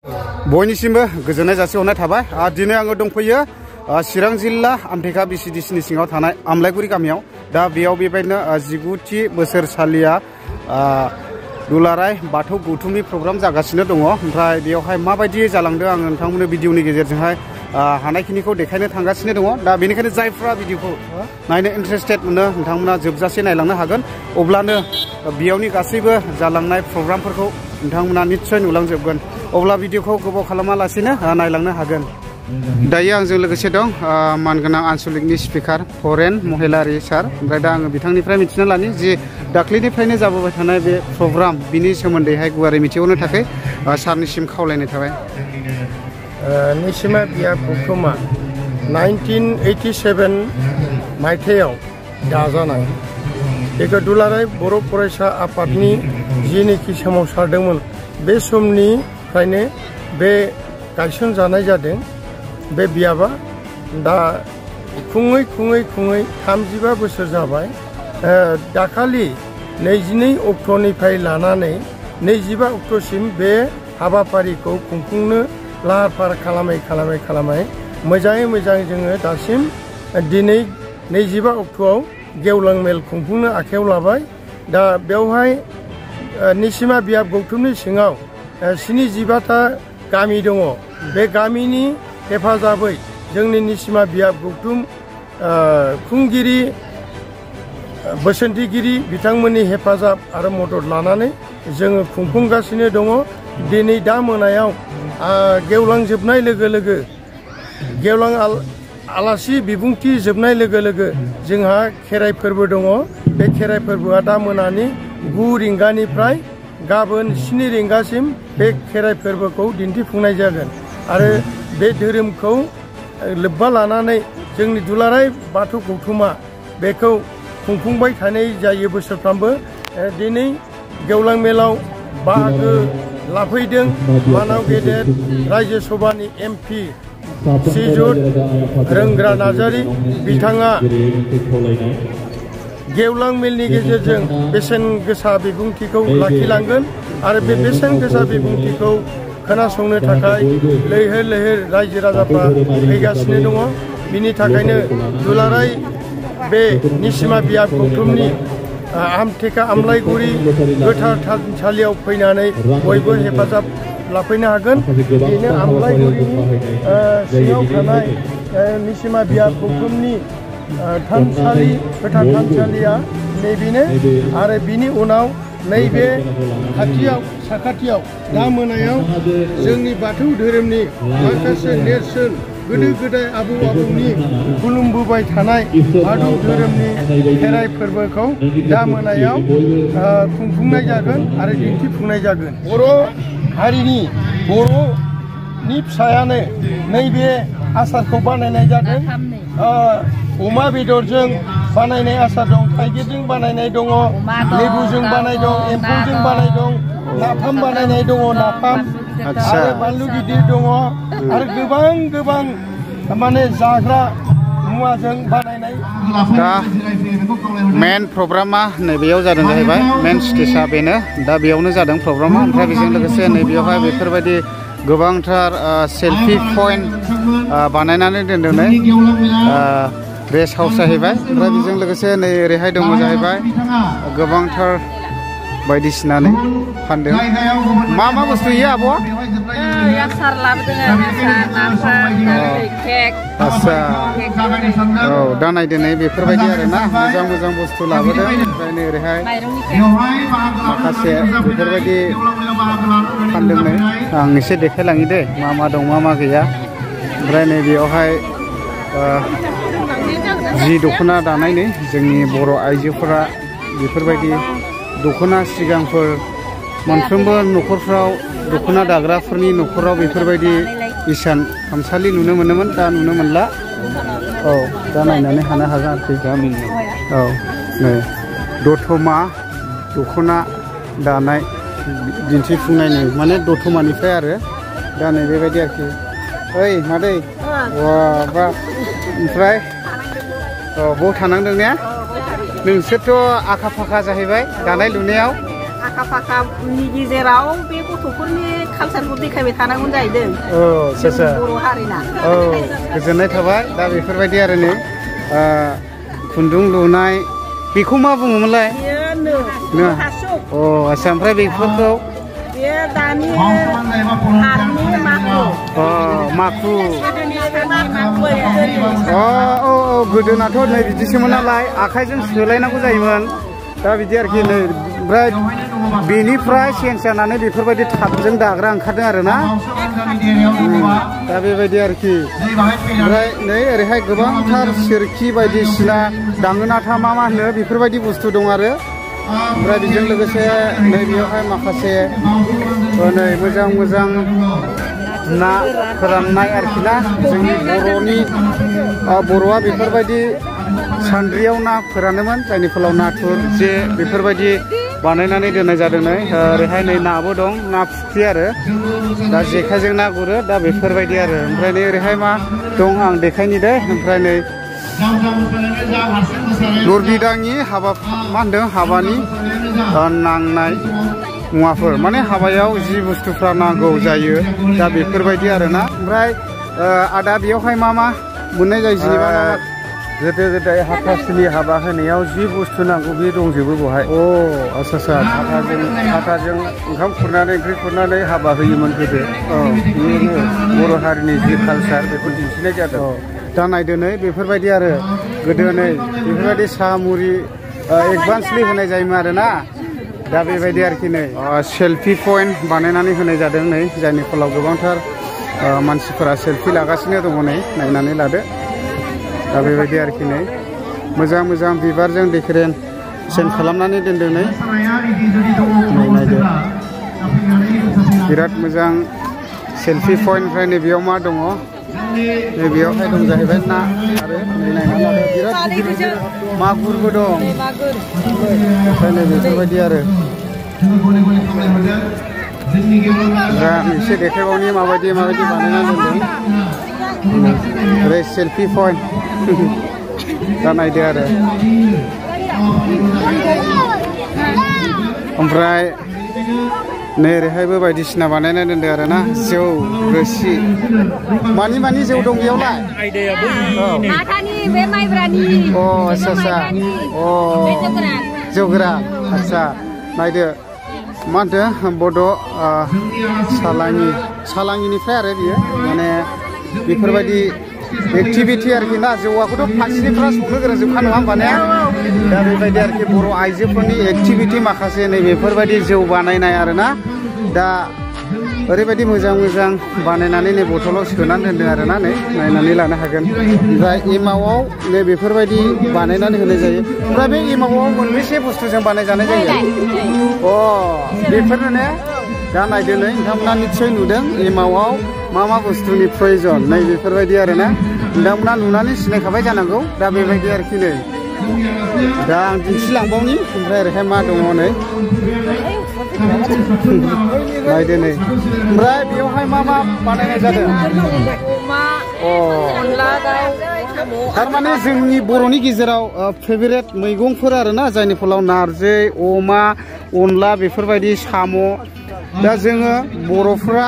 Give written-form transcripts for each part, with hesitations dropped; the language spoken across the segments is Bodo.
बयनिसिमबो गोजोननाय जासिहरनाय थाबाय। दिनै आङो दंफैयो चिरां जिल्ला आमथेखा बिसिडिसिनि सिङाव थानाय आमलायगुरि गामियाव। दा बेयाव बेबायदिनो 19थि बोसोरसालिया दुलाराय बाथौ गौथुमनि प्रग्राम जागासिनो दङ। ओमफ्राय बेयावहाय माबायदि जालांदों आङो नोंथांमोननो भिडिअनि गेजेरजोंहाय हानायखिनिखौ देखायनो थांगासिनो दङ। दा बेनिखायनो जायफ्रा भिडिअखौ नायनो इन्टारेस्टेड मोनो नोंथांमोना जोबजासे नायलांनो हागोन। अब्लानो बेयावनि गासैबो जालांनाय प्रग्रामफोरखौ नोंथांमोना निस्सय नुलांजोबगोन। अब्ला भिडिअखौ गोबाव खालामालासिनो नायलांनो हागोन। दायो आंजों लोगोसे दं मानगोनां आनसलिकनि स्पिकार फरेन महिलारि सार। ओमफ्राय दा आङो बिथांनिफ्राय मिथिना लानि जि दाख्लैनिफ्रायनो जाबोबाय थानाय बे प्रग्राम बिनि सोमोन्दैहाय गुवारै मिथिहरनो थाखाय सारनिसिम खावलायनाय थाबाय। निसिमा बियाब गौथुमा 1987 मायथाइयाव दाजानाय। बेखौ दुलाराय बर' फरायसा आफादनि जिनिखि सोमावसारदोंमोन बे समनिफ्रायनो बे गायसनजानाय जादों। बे बियाबा दा खुङै 35 बोसोर जाबाय। दाखालि 22 अक्ट'निफ्राय लानानै 25 अक्ट'सिम बे हाबाफारिखौ खुंफुंनो लाहार फाहार खालामै मोजाङै मोजां जोङो दासिम दिनै 25 अक्ट'आव गेवलां मेल खुंफुंनो आखायाव लाबाय। दा बेवहाय निसिमा बियाब गौथुमनि सिङाव 77टा गामि दङ। बे गामिनि हेफाजाबै जोंनि निसिमा बियाब गौथुम खुंगिरि बोसोनथिगिरि बिथांमोननि हेफाजाब आरो मदद लानानै जोङो खुंफुंगासिनो दङ। दिनै दा मोनायाव गेवलां जोबनाय लोगो लोगो गेवलां आलासि बिबुंथि जोबनाय लोगो लोगो जोंहा खेराइ फोरबो दङ। बे खेराइ फोरबोआ दा मोनानि 9 रिंगानिफ्राय गाबोन 7 रिंगासिम बे खेराइ फोरबोखौ दिन्थिफुंनाय जागोन। आरो बे धोरोमखौ लोब्बा लानानै जोंनि दुलाराय बाथौ गौथुमा बेखौ खुंफुंबाय थानाय जायो बोसोरफ्रामबो। दिनै गेवलां मेलाव बाहागो लाफैदों मानाव गेदेर रायजो सभानि MP श्रीजुत रोंग्रा नार्जारी बिथाङा गेवलां मेलनि गेजेरजों बेसेन गोसा बिबुंथिखौ लाखिलांगोन। आरो बे बेसेन गोसा बिबुंथिखौ खोनासंनो थाखाय लैहोर लैहोर रायजो राजाफ्रा फैगासिनो दङ। बिनि थाखायनो दुलाराय बे निसिमा बियाब गौथुमनि आमथेखा आमलायगुरि गोथार थानसालियाव फैनानै बयबो हेफाजाब लाफैनो हागोन। बेनो आमलायगुरिनि सिङाव थानाय निसिमा बियाब गौथुमनि थानसालि गोथार थानसालिया नैबेनो। आरो बिनि उनाव नैबे साखाथियाव दा मोनायाव जोंनि बाथौ धोरोमनि माखासे नेरसोन गोदो गोदाय आबौनि खुलुमबोबाय थानाय बाथौ धोरोमनि खेराइ फोरबोखौ दा मोनायाव खुंफुंनाय जागोन आरो दिन्थिफुंनाय जागोन। बर' हारिनि बर'नि फिसायानो नैबे आसारखौ बानायनाय जादों। अमा बेदरजों बानायनाय आसार दं, थाइगिरजों बानायनाय दङ, लेबुजों बानाय दं, एम्फौजों बानाय दं, नाफाम बानायनाय दङ, नाफाम आरो बानलु गिदिर दङ आरो गोबां माने जाग्रा मुवाजों बानायनाय। दा मेन प्रग्रामा नैबेयाव जादों जाहैबाय। मेन स्टेजआ बेनो। दा बेयावनो जादों प्रग्रामा। ओमफ्राय बेजों लोगोसे नैबेयावहाय बेफोरबायदि गोबांथार सेल्फि पइन्ट बानायनानै दोनदों नै रेस्ट हाउस जाहैबाय। ओमफ्राय बेजों लोगोसे नै ओरैहाय दङ जाहैबाय गोबांथार बायदिसिना नै फानदों। मा बुस्थु इयो आब'आ? आसार लाबोदों केक। आच्छा औ दा नायदो नै बेफोरबायदि आरोना मोजां बुस्थु लाबोदों। ओमफ्राय नै ओरैहाय माखासे बेफोरबायदि फानदों नै। आं एसे देखायलाङि दे मा दं मा गैया। ओमफ्राय नै बेयावहाय जि दख'ना दानाय नै जोंनि बर' आइजोफोरा बेफोरबायदि दख'ना सिगांफोर मोनफ्रोमबो न'खरफ्राव दख'ना दाग्राफोरनि न'खराव बेफोरबायदि इसान खामसालि नुनो मोनोमोन। दा नुनो मोनला। औ दा नायनानै हानो हागोन आरोखि गामिनि। औ नै दतमा दख'ना दानाय दिन्थिफुंनायनि माने दतमानिफ्राय आरो दा नै बेबायदि आरोखि। ओइ मादै बा ओमफ्राय बाव थानांदों ने? नोंसोरथ' आखा फाखा जाहैबाय दानाय लुनायाव। आखा फाखानि गेजेराव बे गथ'फोरनि कालसारखौ देखायबाय थानांगौ जाहैदों बर' हारिना गोजोननाय थाबाय दा बेफोरबायदि आरो नै खुन्दुं लुनाय बेखौ मा बुङोमोनलाय नो अ आच्छा ओमफ्राय बेफोरखौ बे दानि हारनि माखु माखु गोदोनाथ' नै बिदिसोमोन नालाय आखाइजों सोलायनांगौ जायोमोन दा बिदि आरोखि नै ओमफ्राय बेनिफ्राय चेन्ज जानानै बेफोरबायदि थाबजों दाग्रा ओंखारदों आरोना दा बेबायदि आरोखि ओमफ्राय नै ओरैहाय गोबांथार सोरखि बायदिसिना दाङोनाथा मा होनो बेफोरबायदि बुस्थु दं आरो ओमफ्राय बेजों लोगोसे नै बेयावहाय माखासे नै मोजां मोजां ना फोराननाय आरोखि ना जोंनि बर'आ बेफोरबायदि सान्द्रियाव ना फोरानोमोन जायनि फलाव नाथुर जे बेफोरबायदि बानायनानै दोननाय जादों नै ओरैहाय नै नाबो दं ना फुख्रि आरो दा जेखाइजों ना गुरो दा बेफोरबायदि आरो ओमफ्राय नै ओरैहाय मा दं आं देखायनि दे ओमफ्राय नै लरबिदांनि हाबा मा होनदों हाबानि नांनाय मुवाफोर माने हाबायाव जि बुस्थुफ्रा नांगौ जायो दा बेफोरबायदि आरोना ओमफ्राय आदा बेयावहाय मा मोननाय जायो जेनेबा गोदो गोदाय हाथासुनि हाबा होनायाव जि बुस्थु नांगौ बे दंजोबो बेवहाय आच्छा हाथाजों ओंखाम खुरनानै ओंख्रि खुरनानै हाबा होयोमोन गोदो बेनो बर' हारिनि जि कालसार बेखौ दिन्थिनाय जादों दा नायदो नै बेफोरबायदि आरो गोदो नै बेफोरबायदि साहा मुरि एडभान्सलि होनाय जायोमोन आरोना दा बेबायदि आरोखि नै सेल्फि पइन्ट बानायनानै होनाय जादों नै जायनि फलाव गोबांथार मानसिफोरा सेल्फि लागासिनो दङ नै नायनानै लादो दा बेबायदि आरोखि नै मोजां मोजां बिबारजों डेक'रेसन खालामनानै दोनदों नै नायदो बिराद मोजां सेल्फि पइन्ट ओमफ्राय नैबेयाव मा दङ नैबेयावहाय दं जाहैबाय ना आरो नै नायनानै लादो बिराद गिदिर मागुरबो दं ओमफ्राय नै बेफोरबायदि आरो दा एसे देखायबावनि माबायदि बानायनानै दोनदों ओरै सेल्फि पइन्ट दा नायदो आरो ओमफ्राय नै ओरैहायबो बायदिसिना बानायनानै दोनदों आरोना जौ रोसि मानि जौ दं बेयावलाय माथानि बे माइब्रानि आच्छा जौ गोरान आच्छा नायदो मा होनदों बड' सालाङिनिफ्राय आरो बियो माने बेफोरबायदि एक्टिभिटी आरोखि ना जौआखौथ' फारसेनिफ्राय संनो गोरों जोबखा नङा होमबा ने दा बेबायदि आरोखि बर' आइजोफोरनि एक्टिभिटी माखासे नै बेफोरबायदि जौ बानायनाय आरोना दा ओरैबायदि मोजां बानायनानै नै बथलाव सोनानै दोनदों आरोना नै नायनानै लानो हागोन ओमफ्राय एमावआव नै बेफोरबायदि बानायनानै होनाय जायो ओमफ्राय बे एमावआव मोनबेसे बुस्थुजों बानायजानाय जायो बेफोरनो ने दा नायदो नै नोंथांमोना निस्सय नुदों एमावआव मा बुस्थुनि प्रयजन नै बेफोरबायदि आरोना नोंथांमोना नुनानै सिनायखाबाय जानांगौ दा बेबायदि आरोखि नै दा आं दिन्थिलांबावनि ओमफ्राय ओरैहाय मा दङ नै नायदो नै ओमफ्राय बेयावहाय मा बानायनाय जादों थारमाने जोंनि बर'नि गेजेराव फेभरेट मैगंफोर आरोना जायनि फलाव नारजि अमा अनला बेफोरबायदि साम' दा जोङो बर'फ्रा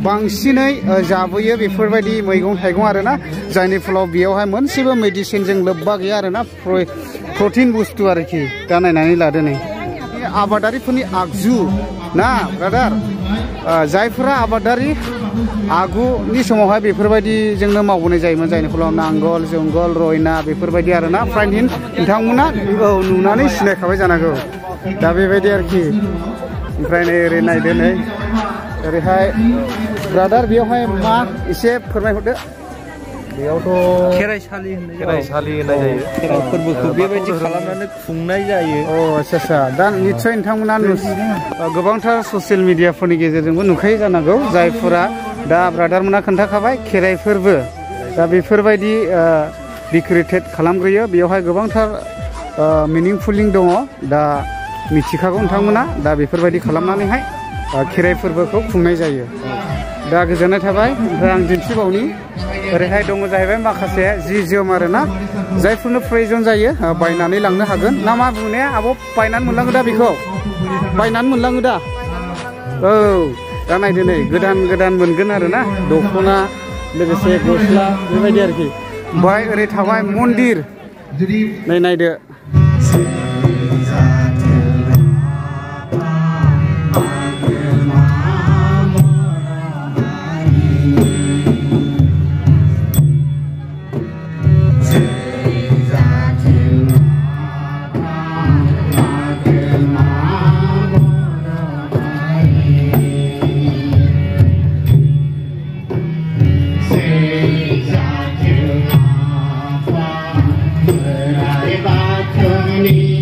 बांसिनै जाबोयो बेफोरबायदि मैगं थाइगं आरोना जायनि फलाव बेयावहाय मोनसेबो मेडिसिनजों लोब्बा गैया आरोना प्रटिन बुस्थु आरोखि दा नायनानै लादो नै आबादारिफोरनि आगजु ना ब्रादार जायफोरा आबादारि आगुनि समावहाय बेफोरबायदिजोंनो मावबोनाय जायोमोन जायनि फलाव नांगोल जुंगाल रयना बेफोरबायदि आरोना फ्राय नोंथांमोना नुनानै सिनायखाबाय जानांगौ दा बेबायदि आरोखि ओमफ्राय नै ओरै नायदो नै ओरैहाय ब्रादार बेयावहाय मा एसे फोरमायहरदो बेयावथ' खेराइसालि होननाय जायो खेराइ फोरबोखौ बेबायदि खालामनानै खुंनाय जायो आच्छा दा निस्सय नोंथांमोना गोबांथार ससियेल मिडियाफोरनि गेजेरजोंबो नुखायो जानांगौ जायफोरा दा ब्रादारमोना खोन्थाखाबाय खेराइ फोरबो दा बेफोरबायदि डिक्रिटेट खालामग्रोयो बेयावहाय गोबांथार मिनिंफुलिं दङ दा मिथिखागौ नोंथांमोना दा बेफोरबायदि खालामनानैहाय खेराइ फोरबोखौ खुंनाय जायो दा गोजोननाय थाबाय ओमफ्राय आं दिन्थिबावनि ओरैहाय दङ जाहैबाय माखासे जि जोम आरोना जायफोरनो प्रयजन जायो बायनानै लांनो हागोन ना मा बुंनाया आब' बायनानै मोनलांगोन दा बेखौ बायनानै मोनलाङो दा औ दा नायदो नै गोदान गोदान मोनगोन आरो ना दख'ना लोगोसे गस्ला बेबायदि आरोखि ओमफ्राय ओरै थाबाय मन्दिर नै नायदो Ni